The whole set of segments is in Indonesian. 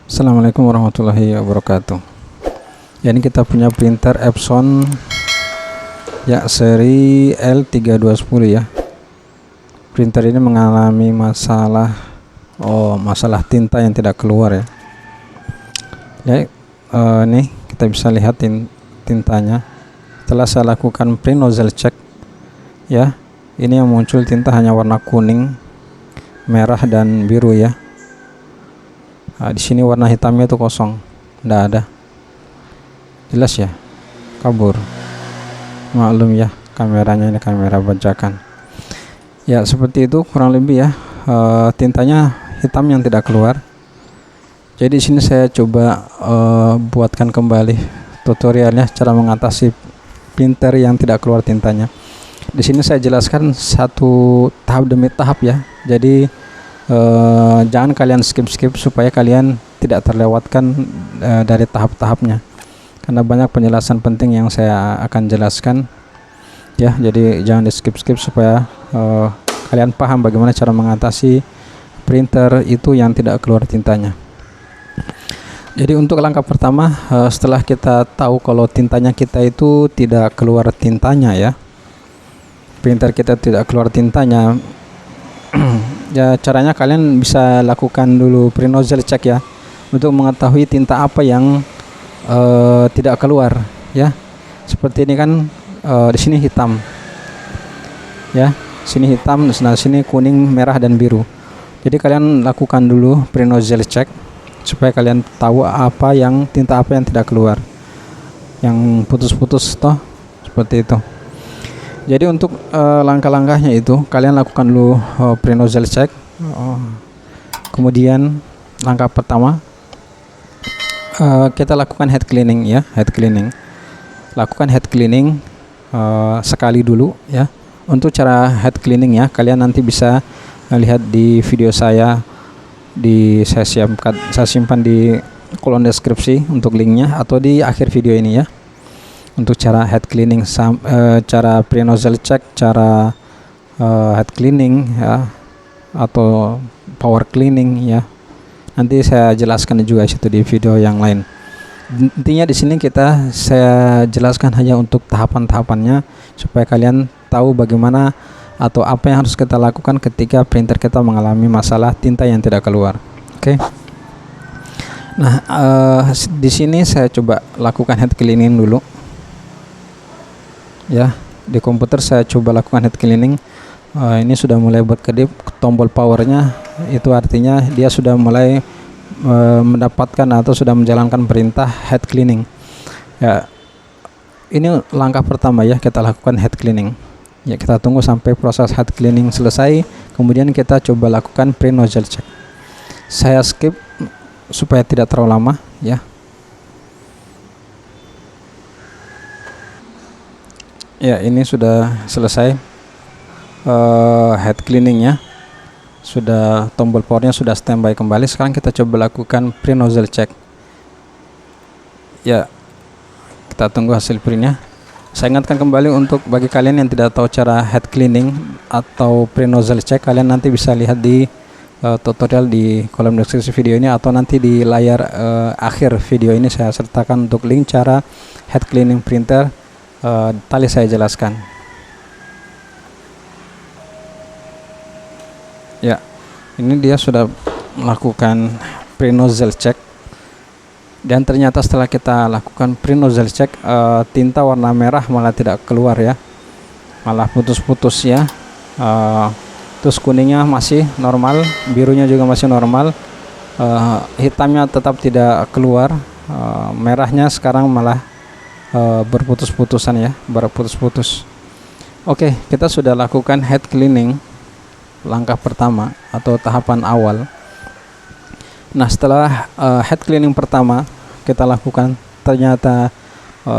Assalamualaikum warahmatullahi wabarakatuh. Ya, ini kita punya printer Epson ya seri L3210 ya. Printer ini mengalami masalah tinta yang tidak keluar ya. Ya, nih kita bisa lihat tintanya. Setelah saya lakukan print nozzle check ya, ini yang muncul tinta hanya warna kuning, merah dan biru ya. Nah, di sini warna hitamnya itu kosong, tidak ada. Jelas ya, kabur. Maklum ya, kameranya ini kamera bajakan. Ya seperti itu kurang lebih ya. Tintanya hitam yang tidak keluar. Jadi di sini saya coba buatkan kembali tutorialnya cara mengatasi printer yang tidak keluar tintanya. Di sini saya jelaskan satu tahap demi tahap ya. Jadi jangan kalian skip supaya kalian tidak terlewatkan dari tahap-tahapnya, karena banyak penjelasan penting yang saya akan jelaskan ya. Jadi jangan di skip supaya kalian paham bagaimana cara mengatasi printer itu yang tidak keluar tintanya. Jadi untuk langkah pertama, setelah kita tahu kalau tintanya kita itu tidak keluar tintanya ya, printer kita tidak keluar tintanya, ya caranya kalian bisa lakukan dulu print nozzle check ya, untuk mengetahui tinta apa yang tidak keluar ya. Seperti ini kan, di sini hitam ya, sini hitam, nah sini kuning, merah dan biru. Jadi kalian lakukan dulu print nozzle check supaya kalian tahu apa yang tinta apa yang tidak keluar, yang putus-putus toh, seperti itu. Jadi untuk langkah-langkahnya itu kalian lakukan dulu print nozzle check. Kemudian langkah pertama kita lakukan head cleaning ya, lakukan head cleaning sekali dulu ya. Untuk cara head cleaning ya, kalian nanti bisa lihat di video saya, saya simpan di kolom deskripsi untuk linknya, atau di akhir video ini ya, untuk cara head cleaning, cara print nozzle check, cara head cleaning ya, atau power cleaning ya. Nanti saya jelaskan juga situ di video yang lain. Intinya di sini saya jelaskan hanya untuk tahapan-tahapannya supaya kalian tahu bagaimana atau apa yang harus kita lakukan ketika printer kita mengalami masalah tinta yang tidak keluar. Oke. Nah, di sini saya coba lakukan head cleaning dulu. Ya, di komputer saya coba lakukan head cleaning. Ini sudah mulai berkedip tombol powernya, itu artinya dia sudah mulai mendapatkan atau sudah menjalankan perintah head cleaning ya. Ini langkah pertama ya, kita lakukan head cleaning ya. Kita tunggu sampai proses head cleaning selesai, kemudian kita coba lakukan print nozzle check. Saya skip supaya tidak terlalu lama ya. Ya, ini sudah selesai head cleaningnya, sudah tombol powernya sudah standby kembali. Sekarang kita coba lakukan print nozzle check ya. Kita tunggu hasil printnya. Saya ingatkan kembali untuk bagi kalian yang tidak tahu cara head cleaning atau print nozzle check, kalian nanti bisa lihat di tutorial di kolom deskripsi video ini, atau nanti di layar akhir video ini saya sertakan untuk link cara head cleaning printer. Tadi saya jelaskan ya. Ini dia sudah melakukan print nozzle check, dan ternyata setelah kita lakukan print nozzle check, tinta warna merah malah tidak keluar ya, malah putus-putus ya. Terus kuningnya masih normal, birunya juga masih normal, hitamnya tetap tidak keluar, merahnya sekarang malah berputus-putusan ya, berputus-putus. Oke, kita sudah lakukan head cleaning langkah pertama atau tahapan awal. Nah, setelah head cleaning pertama kita lakukan, ternyata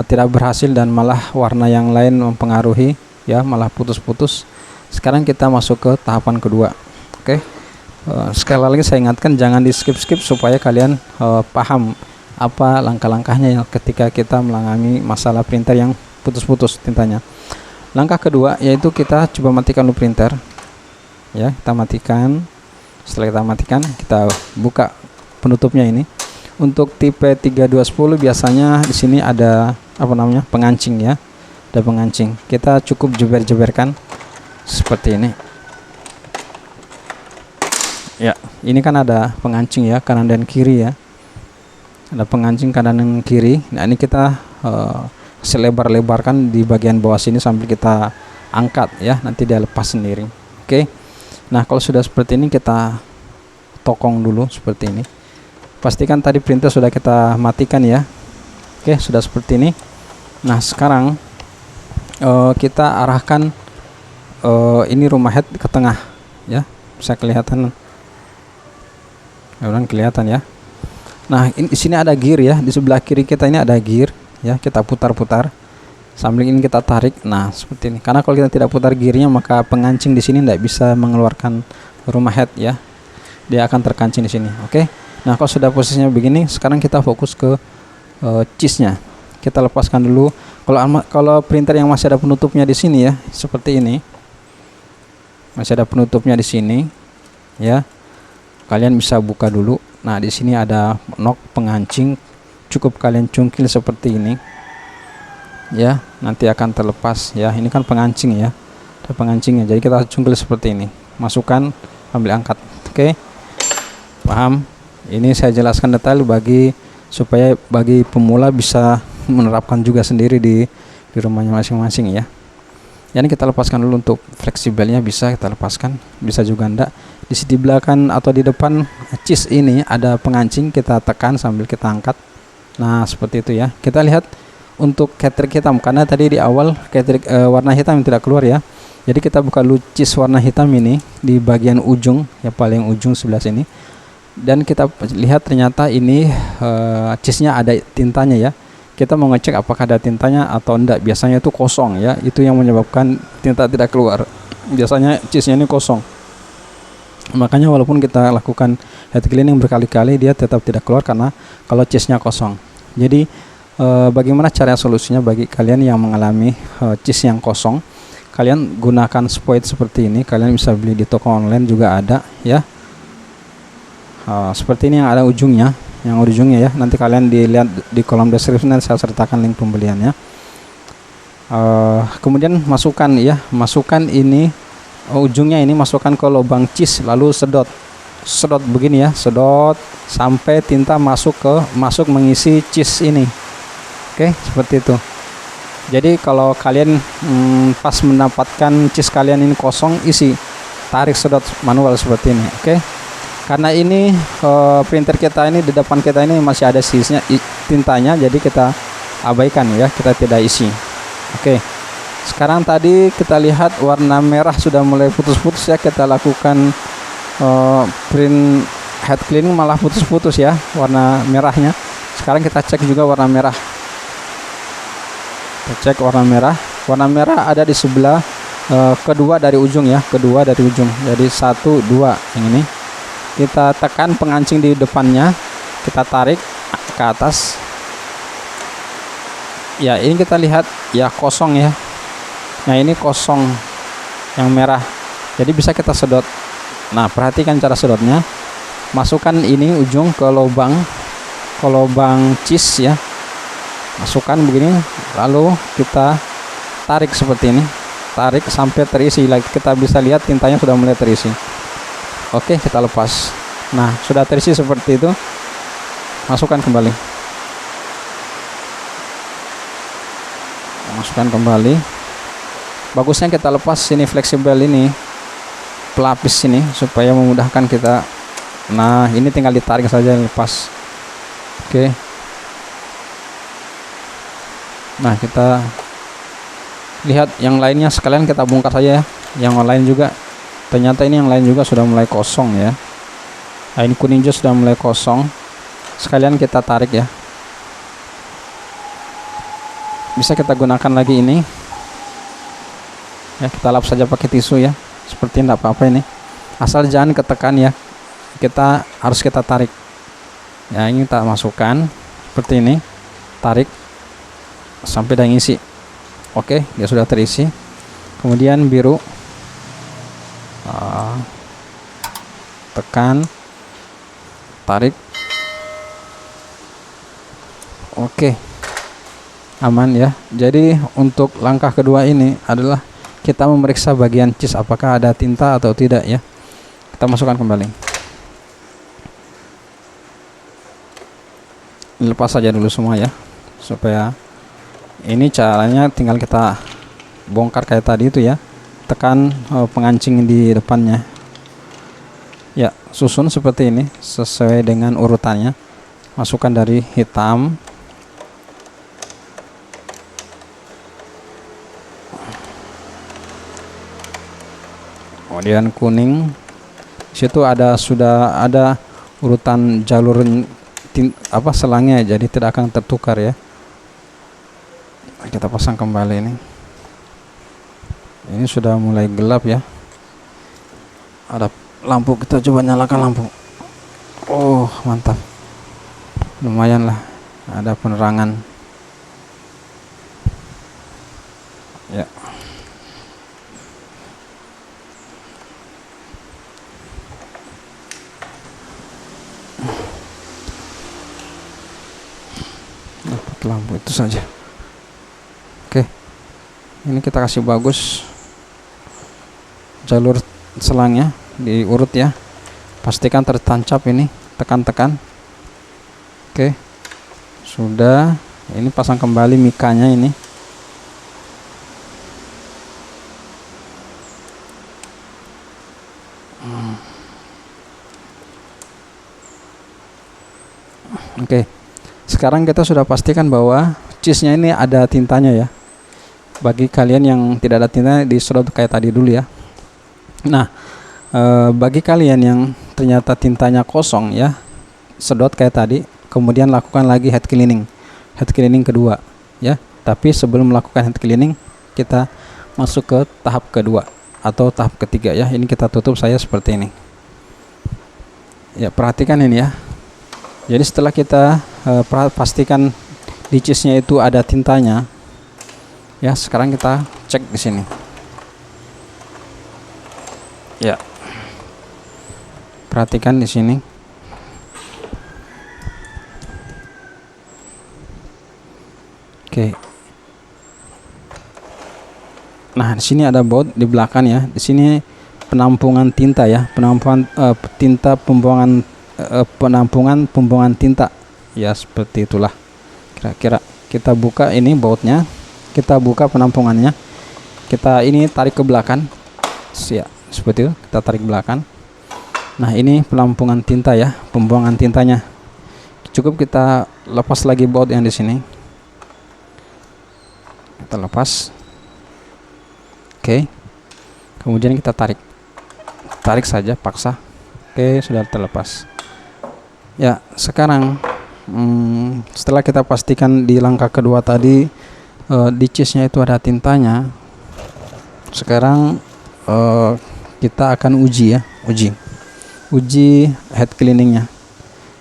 tidak berhasil dan malah warna yang lain mempengaruhi ya, malah putus-putus. Sekarang kita masuk ke tahapan kedua. Oke. Sekali lagi saya ingatkan, jangan di skip supaya kalian paham apa langkah-langkahnya ketika kita mengalami masalah printer yang putus-putus tintanya. Langkah kedua yaitu kita coba matikan dulu printer ya. Kita matikan. Setelah kita matikan, kita buka penutupnya ini. Untuk tipe 3210 biasanya di sini ada apa namanya, pengancing ya. Ada pengancing. Kita cukup jeber-jeberkan seperti ini. Ya, ini kan ada pengancing ya, kanan dan kiri ya. Ada pengancing kanan dan kiri. Nah, ini kita selebar-lebarkan di bagian bawah sini sambil kita angkat ya, nanti dia lepas sendiri. Oke. Nah, kalau sudah seperti ini kita tokong dulu seperti ini. Pastikan tadi printer sudah kita matikan ya. Oke, sudah seperti ini. Nah, sekarang kita arahkan ini rumah head ke tengah ya. Bisa kelihatan. Kelihatan ya. Nah, di sini ada gear ya. Di sebelah kiri kita ini ada gear ya. Kita putar-putar sambil ini kita tarik. Nah, seperti ini. Karena kalau kita tidak putar gearnya, maka pengancing di sini tidak bisa mengeluarkan rumah head ya. Dia akan terkancing di sini. Oke. Nah, kalau sudah posisinya begini, sekarang kita fokus ke cheese-nya. Kita lepaskan dulu. Kalau printer yang masih ada penutupnya di sini ya, seperti ini. Masih ada penutupnya di sini ya. Kalian bisa buka dulu. Nah, di sini ada nok pengancing, cukup kalian cungkil seperti ini ya, nanti akan terlepas ya. Ini kan pengancing ya, ada pengancingnya, jadi kita cungkil seperti ini, masukkan, ambil, angkat. Oke, paham? Ini saya jelaskan detail supaya bagi pemula bisa menerapkan juga sendiri di rumahnya masing-masing ya. Jadi kita lepaskan dulu. Untuk fleksibelnya bisa kita lepaskan, bisa juga enggak. Di sisi belakang atau di depan cheese ini ada pengancing, kita tekan sambil kita angkat. Nah, seperti itu ya. Kita lihat untuk catrik hitam, karena tadi di awal catrik warna hitam yang tidak keluar ya. Jadi kita buka dulu cheese warna hitam ini di bagian ujung ya, paling ujung sebelah sini. Dan kita lihat ternyata ini cheese-nya ada tintanya ya. Kita mau ngecek apakah ada tintanya atau enggak. Biasanya itu kosong ya, itu yang menyebabkan tinta tidak keluar. Biasanya cheese-nya ini kosong. Makanya walaupun kita lakukan head cleaning berkali-kali, dia tetap tidak keluar karena kalau cheese-nya kosong. Jadi bagaimana cara solusinya bagi kalian yang mengalami cheese yang kosong? Kalian gunakan spoit seperti ini. Kalian bisa beli di toko online juga ada ya. Seperti ini yang ada ujungnya. Ya, nanti kalian dilihat di kolom deskripsi, nanti saya sertakan link pembeliannya. Kemudian masukkan ini ujungnya ini, masukkan ke lubang cheese, lalu sedot begini ya, sedot sampai tinta masuk mengisi cheese ini. Oke, seperti itu. Jadi kalau kalian pas mendapatkan cheese kalian ini kosong, isi, tarik, sedot manual seperti ini. Oke. Karena ini printer kita ini, di depan kita ini masih ada sisanya tintanya, jadi kita abaikan ya, kita tidak isi. Oke. Sekarang tadi kita lihat warna merah sudah mulai putus-putus ya, kita lakukan print head cleaning malah putus-putus ya warna merahnya. Sekarang kita cek juga warna merah. Kita cek warna merah. Warna merah ada di sebelah kedua dari ujung ya, Jadi 1, 2 yang ini. Kita tekan pengancing di depannya, kita tarik ke atas ya. Ini kita lihat ya, kosong ya. Nah, ini kosong yang merah, jadi bisa kita sedot. Nah, perhatikan cara sedotnya. Masukkan ini ujung ke lubang cheese ya, masukkan begini, lalu kita tarik seperti ini, tarik sampai terisi. Kita bisa lihat tintanya sudah mulai terisi. Oke, kita lepas. Nah, sudah terisi seperti itu. Masukkan kembali. Bagusnya kita lepas ini fleksibel ini, pelapis ini, supaya memudahkan kita. Nah, ini tinggal ditarik saja, lepas. Oke. Nah, kita lihat yang lainnya sekalian kita bongkar saja ya. Yang lain juga. Ternyata ini yang lain juga sudah mulai kosong ya. Nah, ini kuning juga sudah mulai kosong. Sekalian kita tarik ya. Bisa kita gunakan lagi ini. Ya, kita lap saja pakai tisu ya. Seperti tidak apa-apa ini. Asal jangan ketekan ya. Harus kita tarik. Ya, ini kita masukkan seperti ini. Tarik sampai dah ngisi. Oke, dia sudah terisi. Kemudian biru. Tekan, tarik, Oke, aman ya. Jadi untuk langkah kedua ini adalah kita memeriksa bagian cheese apakah ada tinta atau tidak ya. Kita masukkan kembali. Lepas saja dulu semua ya, supaya ini caranya tinggal kita bongkar kayak tadi itu ya. Tekan pengancing di depannya ya, susun seperti ini sesuai dengan urutannya. Masukkan dari hitam, kemudian kuning. Situ sudah ada urutan jalur selangnya, jadi tidak akan tertukar ya. Kita pasang kembali ini. Ini sudah mulai gelap ya. Ada lampu, kita coba nyalakan lampu. Oh, mantap. Lumayan lah, ada penerangan. Ya. Dapat lampu itu saja. Oke. Ini kita kasih bagus jalur selangnya, diurut ya. Pastikan tertancap ini, tekan-tekan. Oke. Sudah, ini pasang kembali mikanya ini. Oke. Sekarang kita sudah pastikan bahwa cheese-nya ini ada tintanya ya. Bagi kalian yang tidak ada tinta, disedot kayak tadi dulu ya. Nah, bagi kalian yang ternyata tintanya kosong ya, sedot kayak tadi, kemudian lakukan lagi head cleaning kedua ya. Tapi sebelum melakukan head cleaning, kita masuk ke tahap kedua atau tahap ketiga ya. Ini kita tutup saya seperti ini ya. Perhatikan ini ya. Jadi setelah kita pastikan di cheese-nya itu ada tintanya ya, sekarang kita cek di sini ya. Perhatikan di sini. Oke. Nah, di sini ada baut di belakang ya. Di sini penampungan tinta ya, penampungan tinta, penampungan pembuangan tinta ya, seperti itulah kira-kira. Kita buka ini bautnya, kita buka penampungannya, kita ini tarik ke belakang ya, seperti itu. Kita tarik belakang. Nah, ini penampungan tinta ya, pembuangan tintanya. Cukup kita lepas lagi baut yang di sini. Kita lepas. Oke. Kemudian kita tarik saja, paksa. Oke, sudah terlepas ya. Sekarang setelah kita pastikan di langkah kedua tadi di cheese-nya itu ada tintanya, sekarang kita akan uji ya, uji head cleaningnya.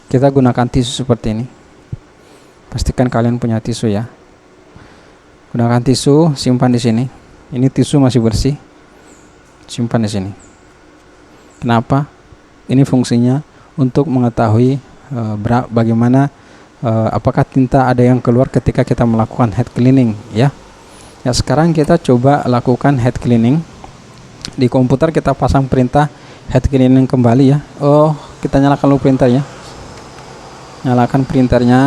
Kita gunakan tisu seperti ini. Pastikan kalian punya tisu ya. Gunakan tisu, simpan di sini. Ini tisu masih bersih, simpan di sini. Kenapa? Ini fungsinya untuk mengetahui bagaimana apakah tinta ada yang keluar ketika kita melakukan head cleaning ya. Ya, sekarang kita coba lakukan head cleaning. Di komputer kita pasang perintah head cleaning kembali ya. Oh, kita nyalakan dulu printernya. Nyalakan printernya.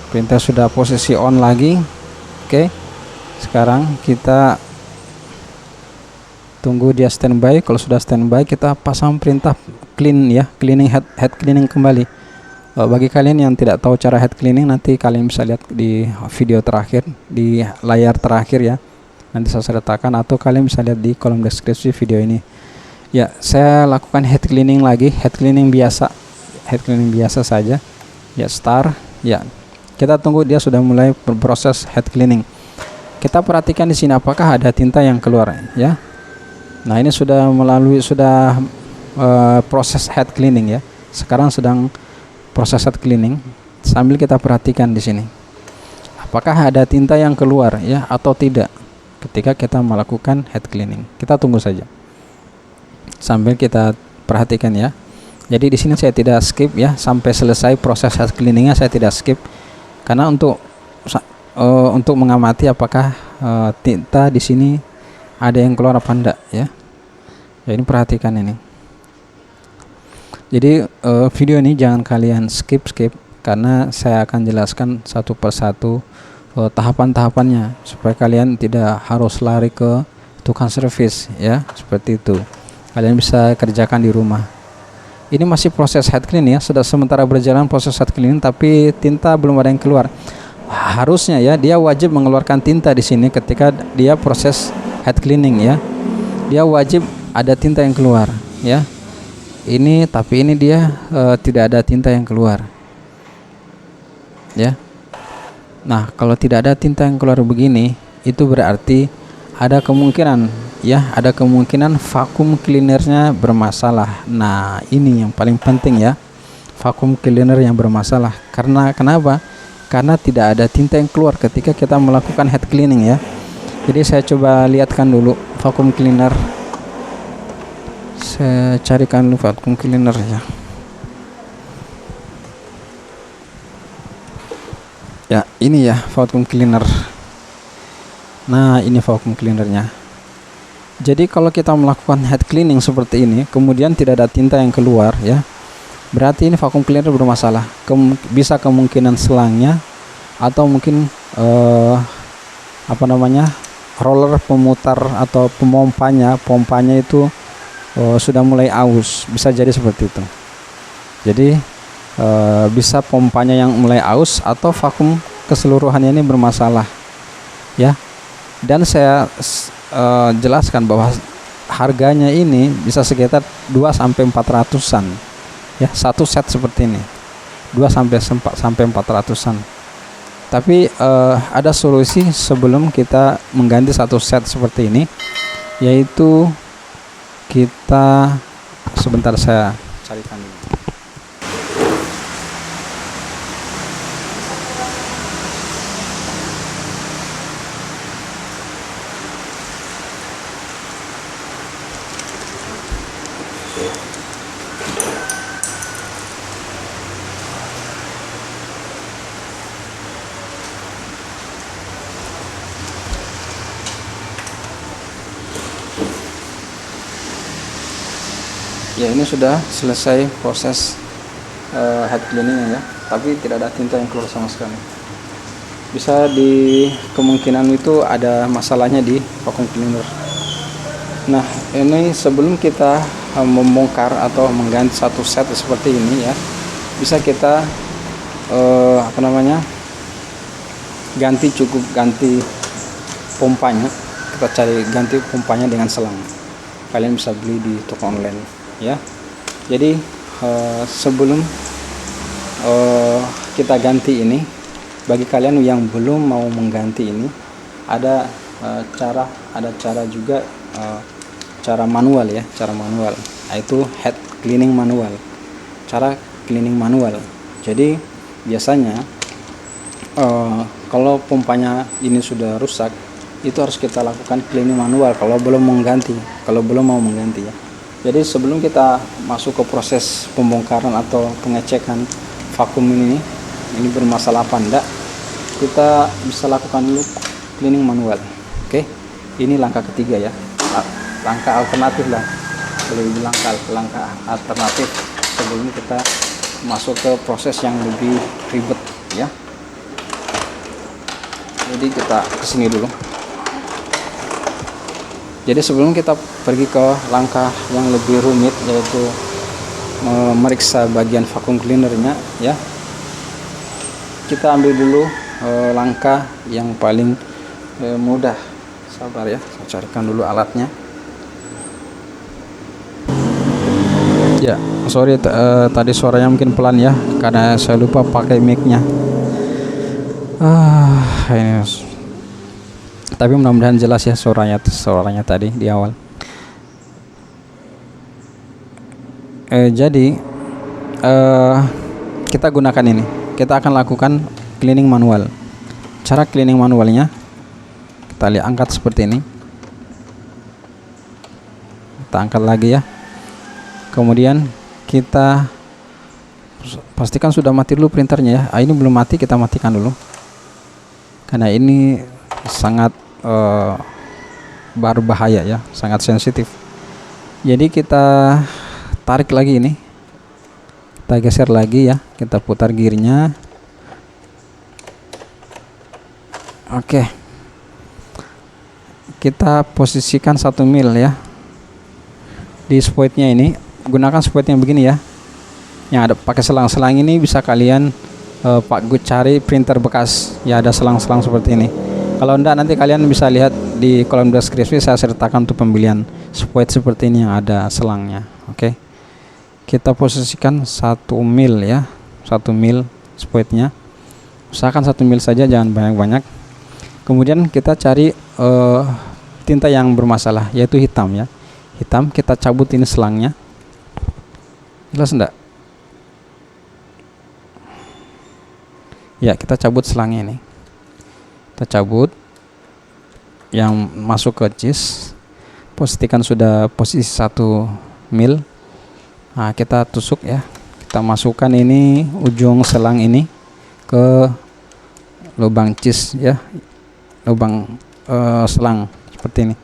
Printer sudah posisi on lagi. Oke. Sekarang kita tunggu dia standby. Kalau sudah standby, kita pasang perintah clean ya, head cleaning kembali. Bagi kalian yang tidak tahu cara head cleaning, nanti kalian bisa lihat di video terakhir, di layar terakhir ya. Nanti saya sertakan, atau kalian bisa lihat di kolom deskripsi video ini. Ya, saya lakukan head cleaning lagi, head cleaning biasa saja. Ya, start. Ya, kita tunggu dia sudah mulai berproses head cleaning. Kita perhatikan di sini apakah ada tinta yang keluar ya. Nah, ini sudah proses head cleaning ya. Sekarang sedang proses head cleaning. Sambil kita perhatikan di sini apakah ada tinta yang keluar ya atau tidak ketika kita melakukan head cleaning. Kita tunggu saja sambil kita perhatikan ya Jadi di sini saya tidak skip ya, sampai selesai proses head cleaningnya saya tidak skip, karena untuk mengamati apakah tinta di sini ada yang keluar apa enggak ya. Ya ini perhatikan ini. Jadi video ini jangan kalian skip karena saya akan jelaskan satu persatu tahapan-tahapannya supaya kalian tidak harus lari ke tukang servis ya, seperti itu. Kalian bisa kerjakan di rumah. Ini masih proses head clean ya, sudah sementara berjalan proses head clean tapi tinta belum ada yang keluar. Harusnya ya dia wajib mengeluarkan tinta di sini ketika dia proses head cleaning ya. Dia wajib ada tinta yang keluar ya. Ini tapi ini dia tidak ada tinta yang keluar. Ya. Nah, kalau tidak ada tinta yang keluar begini, itu berarti ada kemungkinan vakum cleanernya bermasalah. Nah, ini yang paling penting ya. Vakum cleaner yang bermasalah. Karena kenapa? Karena tidak ada tinta yang keluar ketika kita melakukan head cleaning ya. Jadi saya coba lihatkan dulu vakum cleaner. Saya carikan dulu vakum cleaner ya. Ya, ini ya vacuum cleaner. Nah, ini vacuum cleanernya. Jadi kalau kita melakukan head cleaning seperti ini, kemudian tidak ada tinta yang keluar ya, berarti ini vacuum cleaner bermasalah. Bisa kemungkinan selangnya atau mungkin roller pemutar atau pompanya itu sudah mulai aus. Bisa jadi seperti itu. Jadi bisa pompanya yang mulai aus atau vakum keseluruhannya ini bermasalah ya. Dan saya jelaskan bahwa harganya ini bisa sekitar 2-400-an ya, satu set seperti ini 2-400-an. Tapi ada solusi sebelum kita mengganti satu set seperti ini, yaitu kita sebentar saya carikan dulu. Ya, ini sudah selesai proses head cleaning ya, tapi tidak ada tinta yang keluar sama sekali. Bisa di kemungkinan itu ada masalahnya di vacuum cleaner. Nah, ini sebelum kita membongkar atau mengganti satu set seperti ini ya, bisa kita ganti pompanya. Kita cari ganti pompanya dengan selang. Kalian bisa beli di toko online ya. Jadi sebelum kita ganti ini, bagi kalian yang belum mau mengganti ini, ada cara juga, cara manual ya, yaitu head cleaning manual, cara cleaning manual. Jadi biasanya kalau pompanya ini sudah rusak, itu harus kita lakukan cleaning manual kalau belum mau mengganti ya. Jadi sebelum kita masuk ke proses pembongkaran atau pengecekan vakum ini bermasalah apa enggak, kita bisa lakukan dulu cleaning manual. Oke, ini langkah ketiga ya, langkah alternatif lah, boleh dibilang langkah alternatif sebelum kita masuk ke proses yang lebih ribet ya. Jadi kita kesini dulu. Jadi sebelum kita pergi ke langkah yang lebih rumit, yaitu memeriksa bagian vacuum cleanernya ya, kita ambil dulu langkah yang paling mudah. Sabar ya, saya carikan dulu alatnya. Ya, sorry tadi suaranya mungkin pelan ya, karena saya lupa pakai mic-nya. Ini tapi mudah-mudahan jelas ya suaranya tadi di awal. Jadi kita gunakan ini, kita akan lakukan cleaning manual. Cara cleaning manualnya, kita lihat, angkat seperti ini, kita angkat lagi ya, kemudian kita pastikan sudah mati dulu printernya ya. Ini belum mati, kita matikan dulu karena ini sangat berbahaya ya, sangat sensitif. Jadi kita tarik lagi ini, kita geser lagi ya, kita putar gearnya. Oke, kita posisikan 1 mil ya di spoitnya ini. Gunakan spoit yang begini ya, yang ada pakai selang-selang. Ini bisa kalian Pak Gus cari printer bekas ya, ada selang-selang seperti ini. Kalau enggak, nanti kalian bisa lihat di kolom deskripsi, saya sertakan untuk pembelian spoit seperti ini yang ada selangnya. Oke, kita posisikan 1 mil ya, 1 mil spoitnya. Usahakan 1 mil saja, jangan banyak-banyak. Kemudian kita cari tinta yang bermasalah, yaitu hitam ya. Hitam, kita cabut ini selangnya. Jelas enggak? Ya, kita cabut selangnya ini. Kita cabut yang masuk ke cis. Pastikan sudah posisi 1 mil. Nah, kita tusuk ya. Kita masukkan ini ujung selang ini ke lubang cis ya, lubang selang seperti ini.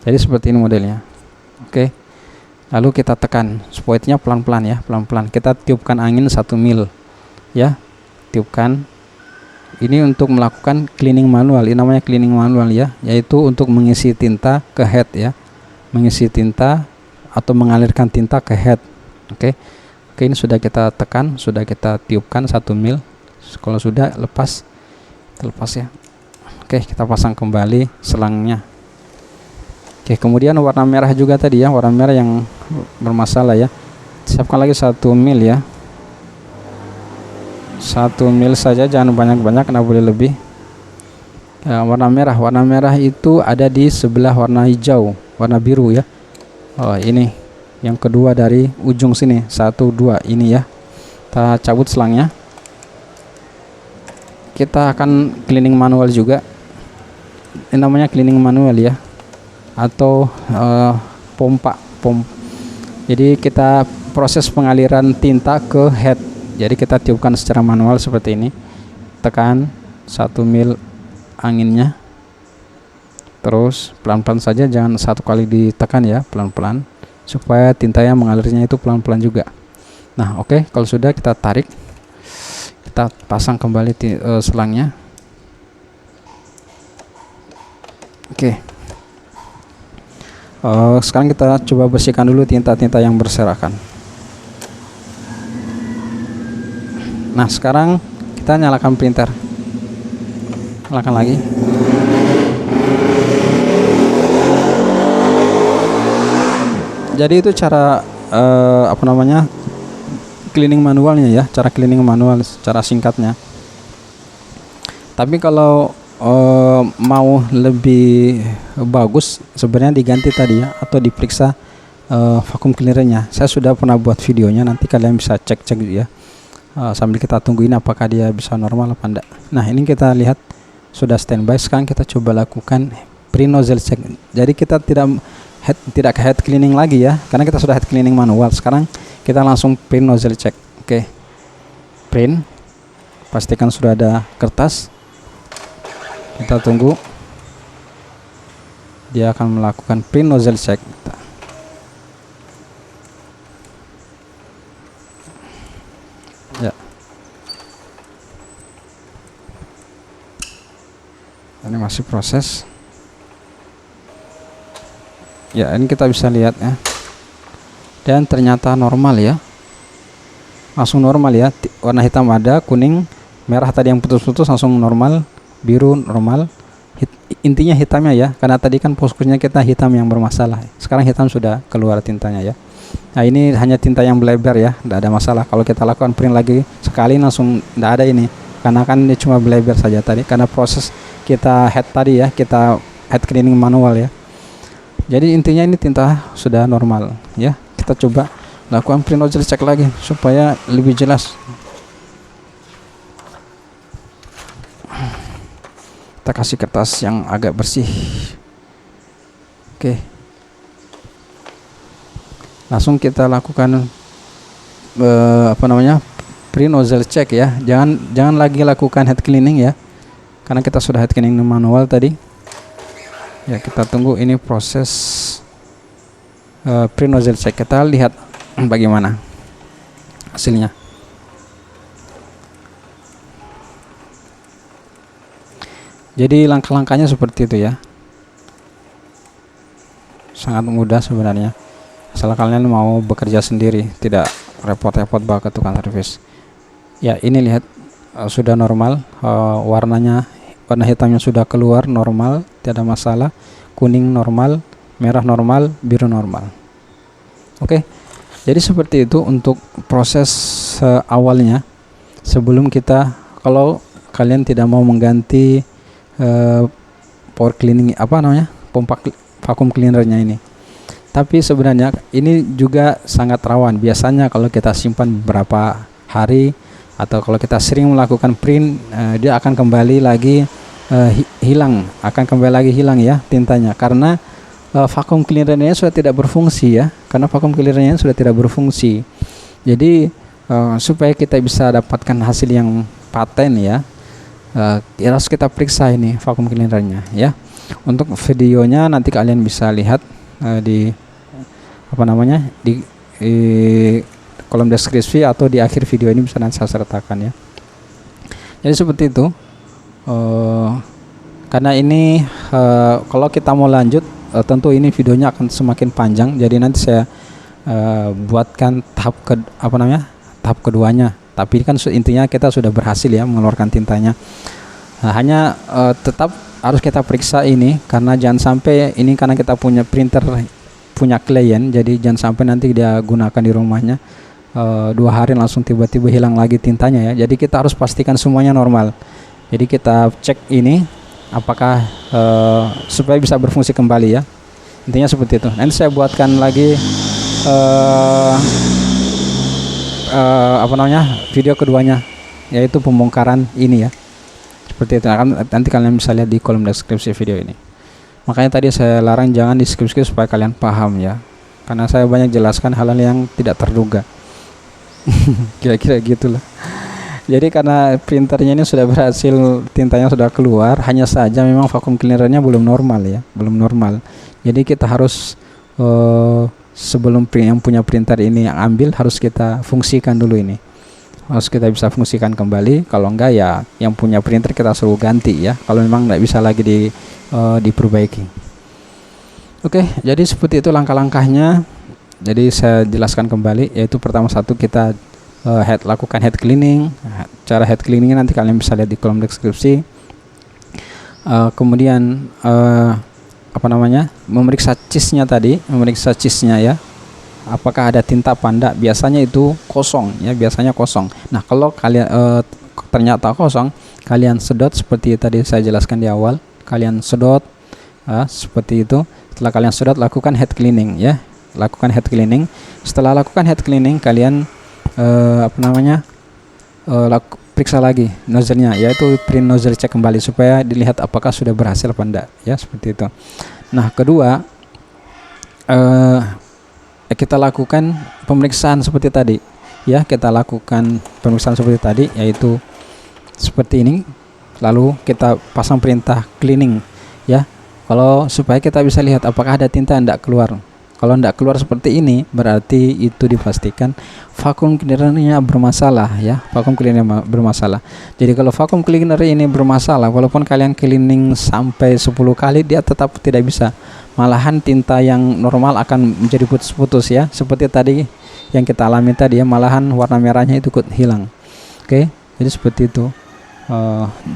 Jadi seperti ini modelnya. Oke, lalu kita tekan spoitnya pelan-pelan ya, pelan-pelan. Kita tiupkan angin 1 mil ya, tiupkan. Ini untuk melakukan cleaning manual. Ini namanya cleaning manual ya, yaitu untuk mengisi tinta ke head ya, mengisi tinta atau mengalirkan tinta ke head. Oke, ini sudah kita tekan, sudah kita tiupkan 1 mil. Kalau sudah, lepas ya. Oke, kita pasang kembali selangnya. Oke, kemudian warna merah juga tadi ya, warna merah yang bermasalah ya. Siapkan lagi 1 mil ya. 1 mil saja, jangan banyak-banyak, karena boleh lebih. Ya, warna merah itu ada di sebelah warna hijau, warna biru ya. Oh, ini yang kedua dari ujung sini, 1, 2 ini ya. Kita cabut selangnya. Kita akan cleaning manual juga. Ini namanya cleaning manual ya, atau pompa. Jadi kita proses pengaliran tinta ke head. Jadi kita tiupkan secara manual seperti ini. Tekan 1 mil anginnya. Terus pelan-pelan saja, jangan satu kali ditekan ya, pelan-pelan, supaya tintanya mengalirnya itu pelan-pelan juga. Nah, oke, kalau sudah kita tarik, kita pasang kembali selangnya. Oke. Sekarang kita coba bersihkan dulu tinta-tinta yang berserakan. Nah, sekarang kita nyalakan printer. Nyalakan lagi. Jadi itu cara cleaning manualnya ya, cara cleaning manual secara singkatnya. Tapi kalau mau lebih bagus, sebenarnya diganti tadi ya, atau diperiksa vacuum cleanernya. Saya sudah pernah buat videonya, nanti kalian bisa cek-cek ya, sambil kita tungguin apakah dia bisa normal apa enggak. Nah, ini kita lihat sudah standby. Sekarang kita coba lakukan pre-nozzle check. Jadi kita tidak head cleaning lagi ya, karena kita sudah head cleaning manual. Sekarang kita langsung pre-nozzle check. Oke, print, pastikan sudah ada kertas. Kita tunggu, dia akan melakukan pre-nozzle check. Ya, ini masih proses. Ya, ini kita bisa lihat ya, dan ternyata normal ya, langsung normal ya. Warna hitam ada, kuning, merah tadi yang putus-putus langsung normal, biru normal. Intinya hitamnya ya, karena tadi kan fokusnya kita hitam yang bermasalah. Sekarang hitam sudah keluar tintanya ya. Nah, ini hanya tinta yang beleber ya, tidak ada masalah. Kalau kita lakukan print lagi sekali langsung tidak ada ini, karena kan ini cuma beleber saja tadi, karena proses kita head tadi ya, kita head cleaning manual ya. Jadi intinya ini tinta sudah normal ya. Kita coba lakukan print nozzle check lagi supaya lebih jelas. Kita kasih kertas yang agak bersih. Oke, langsung kita lakukan apa namanya, pre-nozzle check ya. Jangan lagi lakukan head cleaning ya, karena kita sudah head cleaning manual tadi ya. Kita tunggu ini proses pre-nozzle check. Kita lihat bagaimana hasilnya. Jadi langkah-langkahnya seperti itu ya, sangat mudah sebenarnya, asal kalian mau bekerja sendiri, tidak repot-repot bawa ke tukang servis ya. Ini lihat sudah normal, warna hitamnya sudah keluar normal, tidak ada masalah. Kuning normal, merah normal, biru normal. Oke, jadi seperti itu untuk proses awalnya. Sebelum kita, kalau kalian tidak mau mengganti power cleaning, apa namanya, pompa vacuum cleanernya ini, tapi sebenarnya ini juga sangat rawan. Biasanya kalau kita simpan beberapa hari atau kalau kita sering melakukan print, dia akan kembali lagi hilang ya tintanya, karena vacuum cleanernya sudah tidak berfungsi ya, karena vacuum cleanernya sudah tidak berfungsi. Jadi supaya kita bisa dapatkan hasil yang paten ya, harus kita periksa ini vacuum cleanernya ya. Untuk videonya nanti kalian bisa lihat di apa namanya, di kolom deskripsi atau di akhir video ini bisa nanti saya sertakan ya. Jadi seperti itu. Karena ini kalau kita mau lanjut, tentu ini videonya akan semakin panjang. Jadi nanti saya buatkan tahap tahap keduanya. Tapi kan intinya kita sudah berhasil ya mengeluarkan tintanya. Nah, hanya tetap harus kita periksa ini, karena jangan sampai ini, karena kita punya printer punya klien, jadi jangan sampai nanti dia gunakan di rumahnya 2 hari langsung tiba-tiba hilang lagi tintanya ya. Jadi kita harus pastikan semuanya normal. Jadi kita cek ini apakah supaya bisa berfungsi kembali ya. Intinya seperti itu. Nanti saya buatkan lagi video keduanya, yaitu pembongkaran ini ya. Seperti itu. Nanti kalian bisa lihat di kolom deskripsi video ini. Makanya tadi saya larang jangan di skip-skip supaya kalian paham ya, karena saya banyak jelaskan hal-hal yang tidak terduga. Kira-kira gitulah. Jadi karena printernya ini sudah berhasil, tintanya sudah keluar, hanya saja memang vacuum cleanernya belum normal ya, belum normal. Jadi kita harus sebelum yang punya printer ini yang ambil, harus kita fungsikan dulu ini, harus kita bisa fungsikan kembali. Kalau enggak ya yang punya printer kita suruh ganti ya, kalau memang enggak bisa lagi diperbaiki. Oke, jadi seperti itu langkah-langkahnya. Jadi saya jelaskan kembali, yaitu pertama satu kita lakukan head cleaning. Cara head cleaningnya nanti kalian bisa lihat di kolom deskripsi. Kemudian memeriksa cheese-nya tadi, memeriksa cheese-nya ya, apakah ada tinta apa enggak. Biasanya itu kosong ya, biasanya kosong. Nah kalau kalian ternyata kosong, kalian sedot seperti tadi saya jelaskan di awal. Kalian sedot seperti itu. Setelah kalian sedot, lakukan head cleaning ya, lakukan head cleaning. Setelah lakukan head cleaning, kalian periksa lagi nozzle-nya, yaitu pre-nozzle check kembali supaya dilihat apakah sudah berhasil apa enggak ya, seperti itu. Nah kedua, kita lakukan pemeriksaan seperti tadi ya, kita lakukan pemeriksaan seperti tadi, yaitu seperti ini. Lalu kita pasang perintah cleaning ya, kalau supaya kita bisa lihat apakah ada tinta yang tidak keluar. Kalau tidak keluar seperti ini, berarti itu dipastikan vacuum cleanernya bermasalah ya, vacuum cleaner bermasalah. Jadi kalau vacuum cleaner ini bermasalah, walaupun kalian cleaning sampai 10 kali, dia tetap tidak bisa. Malahan tinta yang normal akan menjadi putus-putus ya, seperti tadi yang kita alami tadi ya, malahan warna merahnya itu ikut hilang. Oke, jadi seperti itu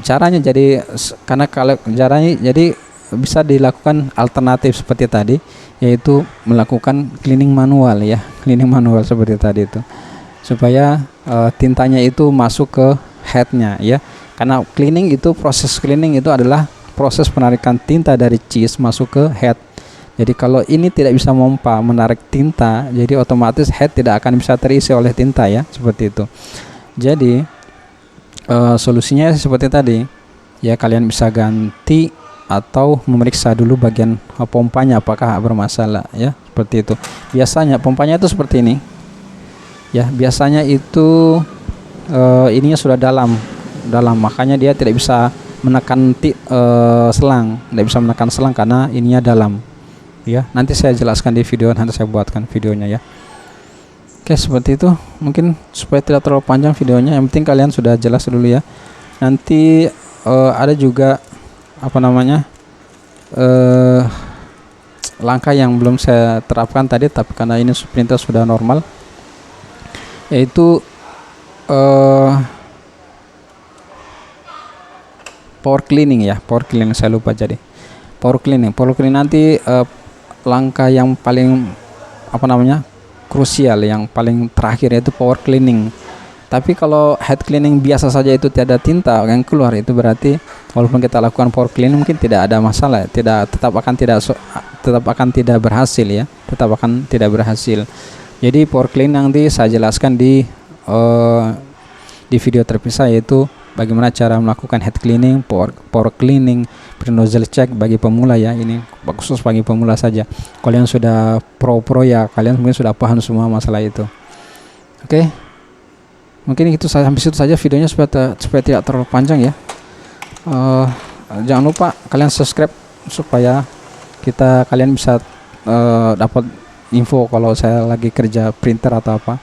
caranya. Jadi karena kalau caranya, jadi bisa dilakukan alternatif seperti tadi, yaitu melakukan cleaning manual ya, cleaning manual seperti tadi itu, supaya tintanya itu masuk ke headnya ya. Karena cleaning itu, proses cleaning itu adalah proses penarikan tinta dari cheese masuk ke head. Jadi kalau ini tidak bisa memompa menarik tinta, jadi otomatis head tidak akan bisa terisi oleh tinta ya, seperti itu. Jadi solusinya seperti tadi ya, kalian bisa ganti atau memeriksa dulu bagian pompanya apakah bermasalah ya, seperti itu. Biasanya pompanya itu seperti ini ya. Biasanya itu ininya sudah dalam, makanya dia tidak bisa menekan selang, tidak bisa menekan selang karena ininya dalam ya. Nanti saya jelaskan di video, nanti saya buatkan videonya ya. Oke, seperti itu. Mungkin supaya tidak terlalu panjang videonya, yang penting kalian sudah jelas dulu ya. Nanti ada juga apa namanya langkah yang belum saya terapkan tadi, tapi karena ini printer sudah normal, yaitu power cleaning ya. Power cleaning saya lupa, jadi power cleaning nanti langkah yang paling apa namanya krusial, yang paling terakhir, yaitu power cleaning. Tapi kalau head cleaning biasa saja itu tidak ada tinta yang keluar, itu berarti walaupun kita lakukan power cleaning mungkin tidak ada masalah, tetap akan tidak berhasil ya, tetap akan tidak berhasil. Jadi power cleaning nanti saya jelaskan di video terpisah, yaitu bagaimana cara melakukan head cleaning, power cleaning, pre-nozzle check bagi pemula ya. Ini khusus bagi pemula saja. Kalau yang sudah pro ya, kalian mungkin sudah paham semua masalah itu. Oke. Mungkin itu sampai situ saja videonya supaya tidak terlalu panjang ya. Jangan lupa kalian subscribe supaya kalian bisa dapat info kalau saya lagi kerja printer atau apa.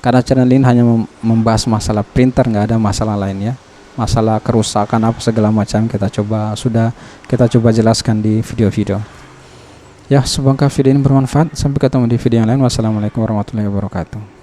Karena channel ini hanya membahas masalah printer, nggak ada masalah lain ya. Masalah kerusakan apa segala macam kita coba jelaskan di video-video ya. Semoga video ini bermanfaat. Sampai ketemu di video yang lain. Wassalamualaikum warahmatullahi wabarakatuh.